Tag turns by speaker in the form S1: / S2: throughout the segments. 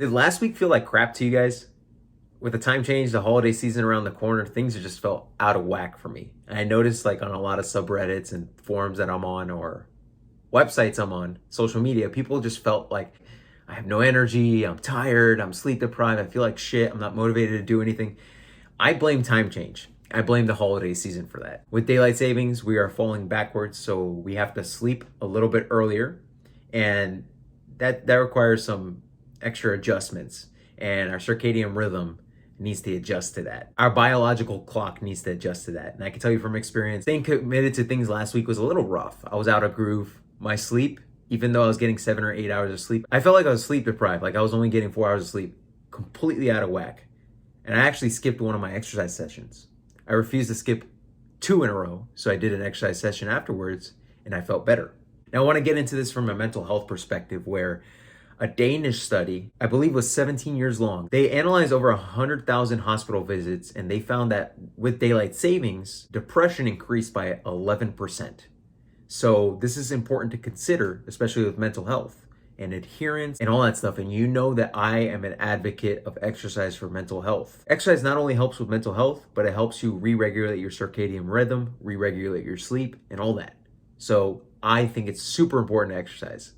S1: Did last week feel like crap to you guys? With the time change, the holiday season around the corner, things have just felt out of whack for me. And I noticed like on a lot of subreddits and forums that I'm on or websites I'm on, social media, people just felt like I have no energy, I'm tired, I'm sleep deprived, I feel like shit, I'm not motivated to do anything. I blame time change. I blame the holiday season for that. With daylight savings, we are falling backwards, so we have to sleep a little bit earlier, and that requires some extra adjustments, and our circadian rhythm needs to adjust to that. Our biological clock needs to adjust to that. And I can tell you from experience, staying committed to things last week was a little rough. I was out of groove. My sleep, even though I was getting 7 or 8 hours of sleep, I felt like I was sleep deprived. Like I was only getting 4 hours of sleep, completely out of whack. And I actually skipped one of my exercise sessions. I refused to skip 2 in a row. So I did an exercise session afterwards and I felt better. Now I want to get into this from a mental health perspective where a Danish study, I believe was 17 years long. They analyzed over 100,000 hospital visits and they found that with daylight savings, depression increased by 11%. So this is important to consider, especially with mental health and adherence and all that stuff. And you know that I am an advocate of exercise for mental health. Exercise not only helps with mental health, but it helps you re-regulate your circadian rhythm, re-regulate your sleep and all that. So I think it's super important to exercise.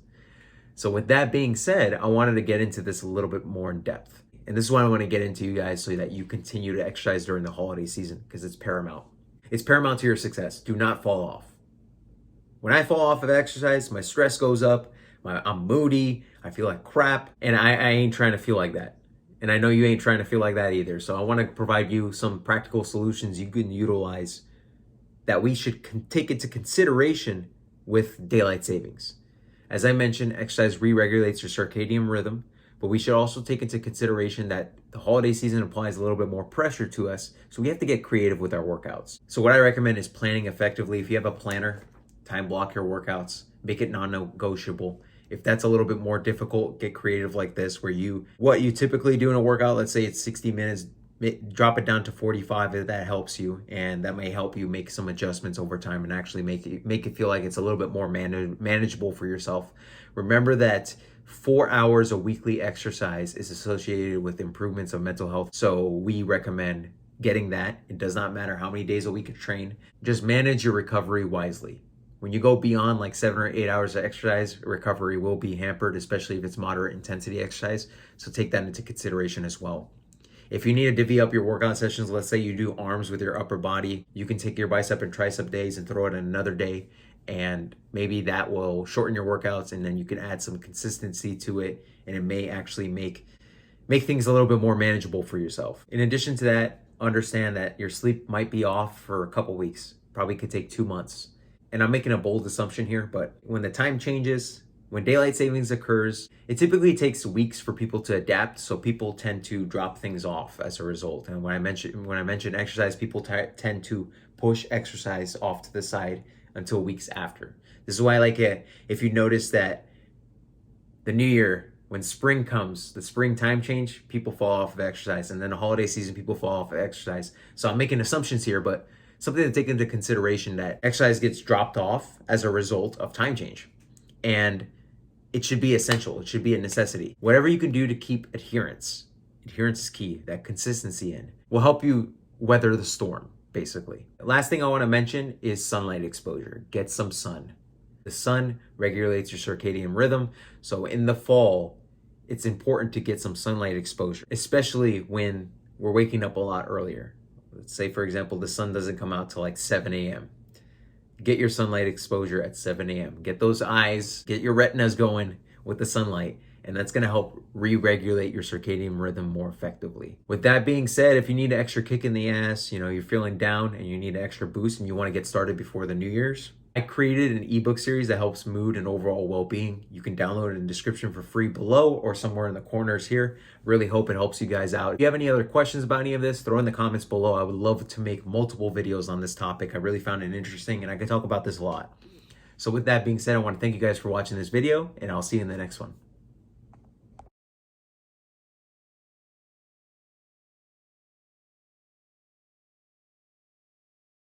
S1: So with that being said, I wanted to get into this a little bit more in depth. And this is what I want to get into, you guys, so that you continue to exercise during the holiday season because it's paramount. It's paramount to your success. Do not fall off. When I fall off of exercise, my stress goes up, I'm moody, I feel like crap, and I ain't trying to feel like that. And I know you ain't trying to feel like that either. So I want to provide you some practical solutions you can utilize that we should take into consideration with daylight savings. As I mentioned, exercise re-regulates your circadian rhythm, but we should also take into consideration that the holiday season applies a little bit more pressure to us, so we have to get creative with our workouts. So what I recommend is planning effectively. If you have a planner, time block your workouts, make it non-negotiable. If that's a little bit more difficult, get creative like this, where what you typically do in a workout, let's say it's 60 minutes, drop it down to 45 if that helps you, and that may help you make some adjustments over time and actually make it feel like it's a little bit more manageable for yourself. Remember that 4 hours of weekly exercise is associated with improvements of mental health, so we recommend getting that. It does not matter how many days a week you train, just manage your recovery wisely. When you go beyond like 7 or 8 hours of exercise, recovery will be hampered, especially if it's moderate intensity exercise, so take that into consideration as well. If you need to divvy up your workout sessions, let's say you do arms with your upper body, you can take your bicep and tricep days and throw it in another day, and maybe that will shorten your workouts, and then you can add some consistency to it, and it may actually make things a little bit more manageable for yourself. In addition to that, understand that your sleep might be off for a couple weeks, probably could take 2 months. And I'm making a bold assumption here, but when the time changes, when daylight savings occurs, it typically takes weeks for people to adapt, so people tend to drop things off as a result. And when I mention exercise, people tend to push exercise off to the side until weeks after. This is why, like, if you notice that the new year, when spring comes, the spring time change, people fall off of exercise, and then the holiday season, people fall off of exercise. So I'm making assumptions here, but something to take into consideration that exercise gets dropped off as a result of time change. And it should be essential. It should be a necessity. Whatever you can do to keep adherence is key, that consistency will help you weather the storm, basically. Last thing I want to mention is sunlight exposure. Get some sun. The sun regulates your circadian rhythm. So in the fall, it's important to get some sunlight exposure, especially when we're waking up a lot earlier. Let's say, for example, the sun doesn't come out till like 7 a.m. Get your sunlight exposure at 7 a.m. Get those eyes, get your retinas going with the sunlight, and that's going to help re-regulate your circadian rhythm more effectively. With that being said, if you need an extra kick in the ass, you're feeling down and you need an extra boost and you want to get started before the New Year's, I created an ebook series that helps mood and overall well-being. You can download it in the description for free below or somewhere in the corners here. Really hope it helps you guys out. If you have any other questions about any of this, throw in the comments below. I would love to make multiple videos on this topic. I really found it interesting and I could talk about this a lot. So with that being said, I want to thank you guys for watching this video, and I'll see you in the next one.